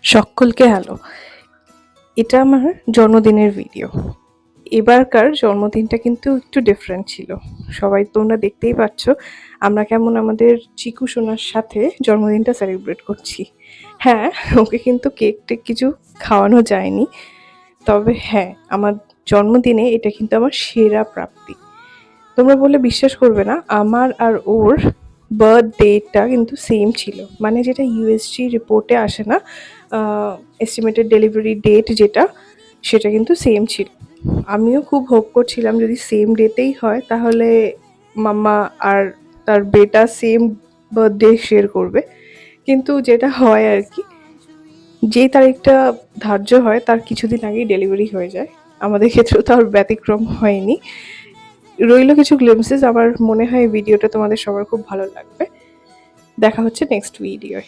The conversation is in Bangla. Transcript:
সকলকে হ্যালো। এটা আমার জন্মদিনের ভিডিও। এবারকার জন্মদিনটা কিন্তু একটু ডিফারেন্ট ছিল। সবাই তোমরা দেখতেই পাচ্ছ আমরা কেমন আমাদের চিকু সোনার সাথে জন্মদিনটা সেলিব্রেট করছি। হ্যাঁ, ওকে কিন্তু কেক-টেক কিছু খাওয়ানো যায়নি। তবে হ্যাঁ, আমার জন্মদিনে এটা কিন্তু আমার সেরা প্রাপ্তি। তোমরা বললে বিশ্বাস করবে না, আমার আর ওর বার্থডেটা কিন্তু সেম ছিল। মানে যেটা ইউএসজি রিপোর্টে আসে না, এস্টিমেটেড ডেলিভারি ডেট যেটা, সেটা কিন্তু সেম ছিল। আমিও খুব হোপ করছিলাম যদি সেম ডেতেই হয় তাহলে মাম্মা আর তার বেটা সেম বার্থডে শেয়ার করবে। কিন্তু যেটা হয় আর কি, যেই তারিখটা ধার্য হয় তার কিছুদিন আগেই ডেলিভারি হয়ে যায়। আমাদের ক্ষেত্রেও তো আর ব্যতিক্রম হয়নি। রইল কিছু গ্লিমসেস। আমার মনে হয় ভিডিওটা তোমাদের সবার খুব ভালো লাগবে। দেখা হচ্ছে নেক্সট ভিডিওয়।